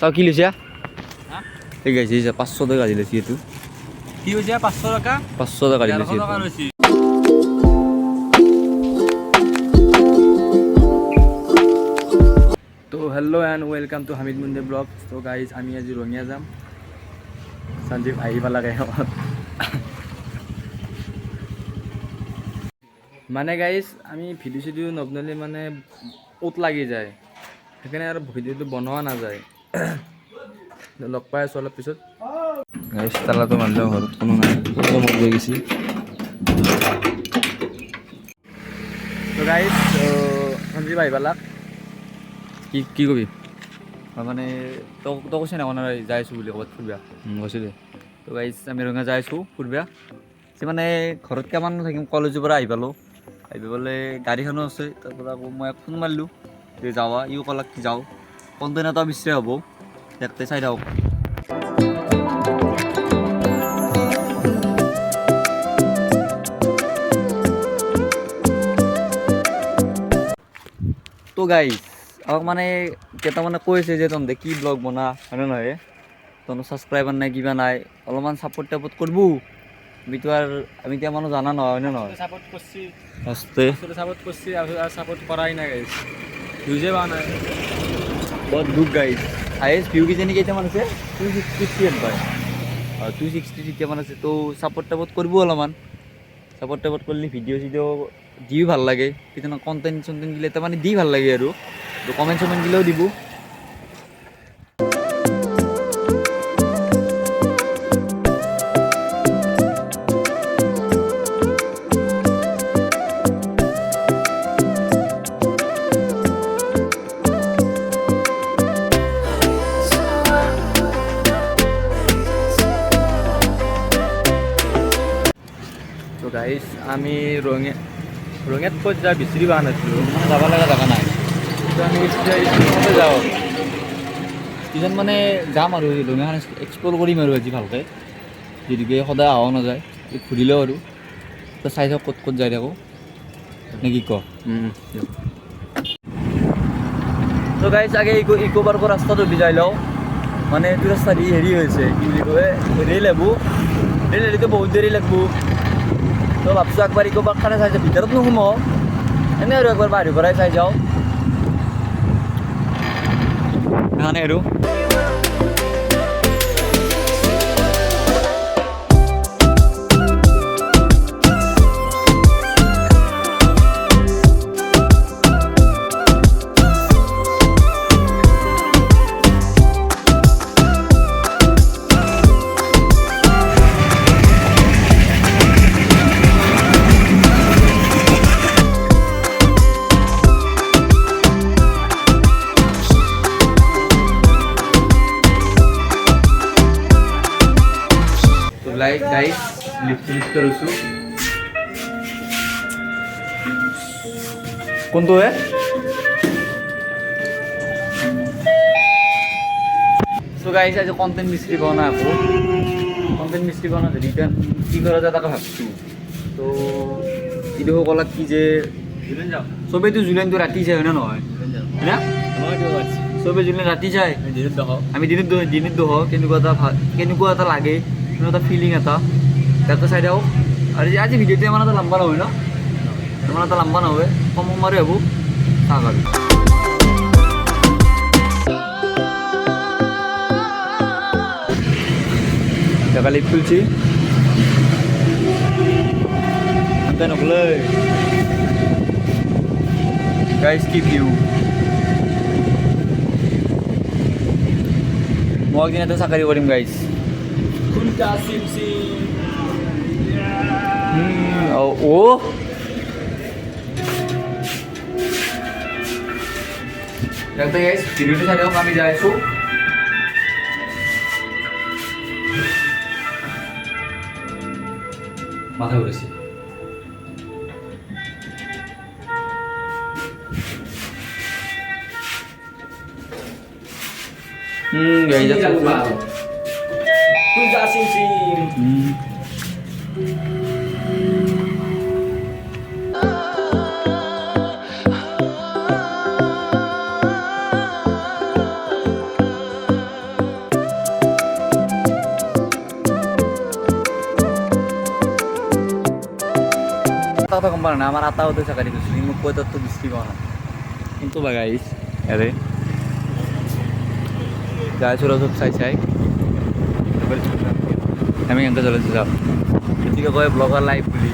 তই কি লৈছা? এই গাইছে 500 টাকা গাড়ি লৈছি এইটো কি হৈছে 500 টাকা 500 টাকা গাড়ি লৈছি টাকা লৈছি তো hello' and welcome to Hamid Munde vlog. তো গাইজ আমি আজি ৰঙিয়া যাম। সঞ্জীৱ আহিব লাগে মানে গাইজ আমি ভিডিঅ' চিডিঅ' নবনালে মানে উত লাগি যায়, সেইকাৰণে আৰু ভিডিঅ'টো বনোৱা নাযায়। লগ পাই আছোঁ অলপ পিছত। গাইজ তালাটো মানুহ ঘৰত কোনো নাই, মত গৈ গৈছে। তো গাইজ সঞ্জীৱ আহিব লাগ কি কবি মানে তই কৈছে নাই মানে যাই আছোঁ বুলি ক'ৰবাত ফুৰিবা কৈছিলি। তো গাইজ আমি ৰঙা যাই আছোঁ ফুৰিবা। মানে ঘৰত কিমান থাকিম, কলেজৰ পৰা আহি পালোঁ। আহি পেলাই গাড়ীখনো আছে, তাৰপৰা আকৌ মই ফোন মাৰিলোঁ যে যাৱা, ইও ক'লাক কি যাওঁ। কণ্টেইন এটা বিচাৰে হ'ব ইয়াতে চাই থাকক। তো গাইজ আমাক মানে কেইটামানে কৈছে যে তহঁতে কি ব্লগ বনা হয়নে নহয়, তহঁতৰ ছাবস্ক্ৰাইবাৰ নাই কিবা নাই, অলপমান ছাপোৰ্ট টাপোৰ্ট কৰিব। আমিতো আৰু আমি এতিয়া মানুহ জানা নহয় হয়নে নহয়। সাপোৰ্ট কৰছি ফাৰ্ষ্টে সাপোর্ট করছি আর সাপোর্ট করাই না গাইস ভিউজে পাওয়া নাই বহুত দুখ গাইজ। হায়েষ্ট ভিউ কিজানি কেইটামান আছে 260 পায়, 260 কেইটামান আছে। তো ছাপোৰ্ট টাপোৰ্ট কৰিব অলপমান, ছাপোৰ্ট টাপোৰ্ট কৰিলে ভিডিঅ' চিডিঅ' দিও ভাল লাগে, কেতিয়াবা কণ্টেণ্ট চণ্টেণ্ট দিলে তাৰমানে দি ভাল লাগে আৰু। তো কমেণ্ট চমেণ্ট দিলেও দিব। তো গাইজ আমি ৰঙিয়াত ক'ত যা বিচাৰি পোৱা নাছিলোঁ, মানে যাব লগা জেগা নাই। তো আমি স্কুলতে যাওঁ, কিজন মানে যাম আৰু ৰঙিয়াখন এক্সপ্ল'ৰ কৰিম আৰু আজি ভালকৈ, যিহেতুকে সদায় অহাও নাযায় ঘূৰিলেও আৰু। তো চাই থাকক ক'ত ক'ত যাই থাকোঁ নে কি ক। তো গাইজ আগে ইকো পাৰ্কৰ ৰাস্তাটো যাই লওঁ, মানে এইটো ৰাস্তা হেৰি হৈছে কি বুলি কয় ৰেল এৰিতো বহুত দেৰি লাগব। তো ভাবছোঁ একবাৰ ইকো পাৰ্কখনে চাই যাওঁ, ভিতৰত নোসোমাওঁ এনেই আৰু একবাৰ বাহিৰৰ পৰাই চাই যাওঁ সেইকাৰণে আৰু। লাইক গাইজ লিফ্ট কৰিছোঁ কোনটো হে। তো গাইজ আজি কণ্টেণ্ট মিস্ত্ৰী পোৱা নাই, আকৌ কণ্টেণ্ট মিস্ত্ৰী পোৱা নাই ৰিটাৰ্ণ কি কৰা যায় তাকে ভাবছোঁ। তো ইটো ক'লাক কি যে চবেইতো জুলাইনটো ৰাতি যায় হয়নে নহয়, হয়নে চবেই জুলাইন ৰাতি যায়, আমি দিনত দহ কেনেকুৱা এটা লাগে, এটা ফিলিং এটা তাতে চাই থাকক। আৰু আজি ভিডিঅ'টো ইমান এটা লম্বা নহয় ন, ইমান এটা লম্বা নহয়, কম সময়ৰে হ'ব চাওক আৰু। জেগা লিফ্ট খুলছি তাই নকলে গাইজ কি ভিউ। মই একদিন এটা চাকৰি কৰিম গাইজ। ভিডিঅ'টো চাই থাকক, আমি যাই আছোঁ। মাথা ঘুৰেছে গাইজ কথা গম পাওঁ না আমাৰ আটাওতে চাকাৰি গৈছিল মোক কৈ তাততো বৃষ্টি পোৱা নাই কিন্তু বা গাইছ ইয়াৰে গাইছৰ চব চাই আমি এনেকৈ চলাইছোঁ যাওঁ গতিকে কয় ব্লগাৰ লাইভ বুলি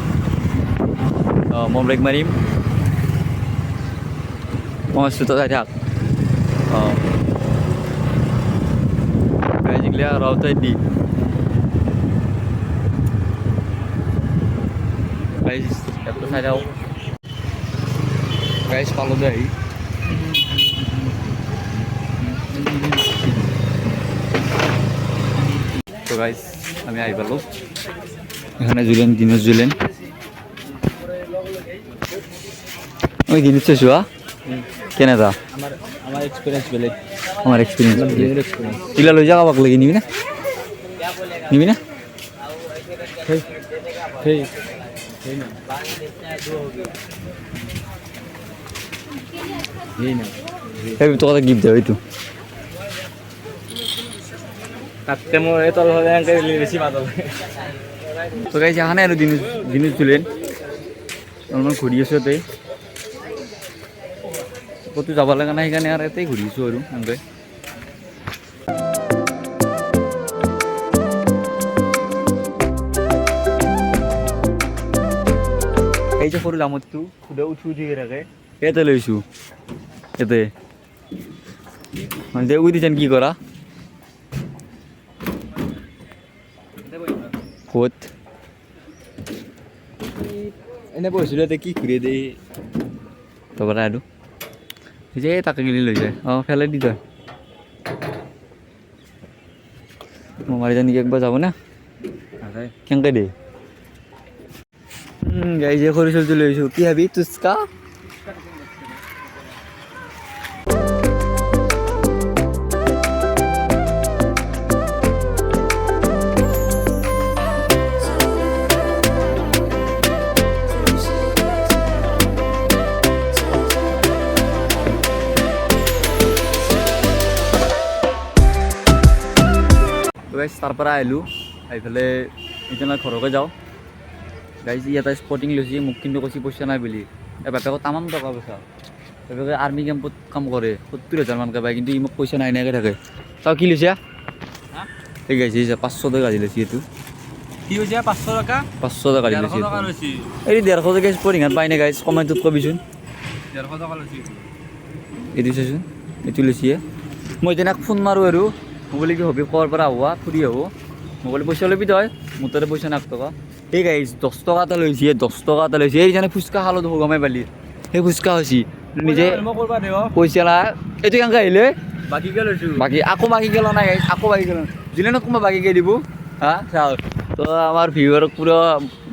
মই ব্ৰেক মাৰিম মই চুত চাই থাক গাইজগিলা ৰাউতাই দি গাইজ এপটো চাই থাকক গাইজ পালোঁ দে আহি তো গাইজ আমি আহি পালোঁ এখানে জুলেন দিনত জুলেন ওই দিনত চাইছোঁ কেনে যা আমার এক্সপিরিয়েন্স বেলেগ আমার এক্সপিরিয়েন্স এক্সপিরিয়েন্স এগুলা লৈ যা কাবাক লাগি নিবি না সেই না এই তো কথা গিফট দেও এইটো তাতে মোৰ এই তল হ'লে এনেকৈ বেছি মাত হয় তো গাইছে এখানে আৰু দিনত জুলেন অলপমান ঘূৰি আছোঁ ইয়াতে ক'তো যাব লগা নাই সেইকাৰণে আৰু ইয়াতেই ঘূৰি আছোঁ আৰু এনেকৈ এই যে সৰু জামুতটো খুদা উঠি থাকে ইয়াতে লৈছোঁ ইয়াতে মানে উঠি যেন কি কৰা ক'ত এনে বহিছিলোঁ এতিয়া কি ঘূৰি দেই তবৰা আৰু যে তাকে গিলি লৈ যায় ফেলাই দি তই মই মাৰি জানি একবাৰ যাব না কেনেকৈ দে গাই যে সৰু চলটো লৈছোঁ কি ভাবি তুচকা তাৰ পৰা আহিলোঁ আহি পেলাই এতিয়া ঘৰকে যাওঁ গাইজ ইয়াতে স্পটিং লৈছে মোক কিন্তু কৈছে পইচা নাই বুলি এই বাপেকক তামাম টকা পইচা বাপেকে আৰ্মি কেম্পত কাম কৰে 70,000 মানকৈ পায় কিন্তু ই মোক পইচা নাই নাইকৈ থাকে তই কি লৈছা এই গাইছে 500 টকা দি লৈছে এইটো কি হৈছে 500 টকা 500 টকা দি লৈছে লৈছে এই 150 টকা স্পটিঙত পাই নে গাইজ কমেণ্টত কবিচোন 150 টকা লৈছে এইটো চাচোন এইটো লৈছে মই তেনেক ফোন মাৰোঁ আৰু মই বোলে কি হবি ক'ৰ পৰা হোৱা ফুৰি আহোঁ মই বোলে পইচা ল'বি তই মোৰ তাতে পইচা 1 টকা এই গাইজ 10 টকা এটা লৈছে 10 টকা এটা লৈছে এই জানে ফুচকা খালোঁ দেখোঁ গমাই পালি সেই ফুচকা হৈছে নিজে পইচা নাই এইটো কেনেকৈ আহিলে বাকীকে লৈছোঁ বাকী আকৌ বাকী গেল নাই গাইজ আকৌ বাকী গেল জুলেনত কোনোবা বাকীকৈ দিব হা চাওঁ তো আমাৰ ভিউৱাৰক পুৰা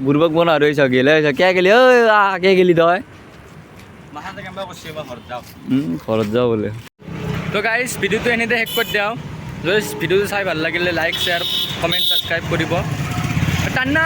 বুৰ্বক বনাওঁ আৰু চাওঁ গেলে কিয় গেলি ঐ কিয় গেলি তই ঘৰত যাওঁ বোলে তো গাইজ ভিডিঅ'টো এনেতে শেষ কৰি দিওঁ যদি ভিডিঅ'টো চাই ভাল লাগিলে লাইক শ্বেয়াৰ কমেণ্ট ছাবস্ক্ৰাইব কৰিব টান্না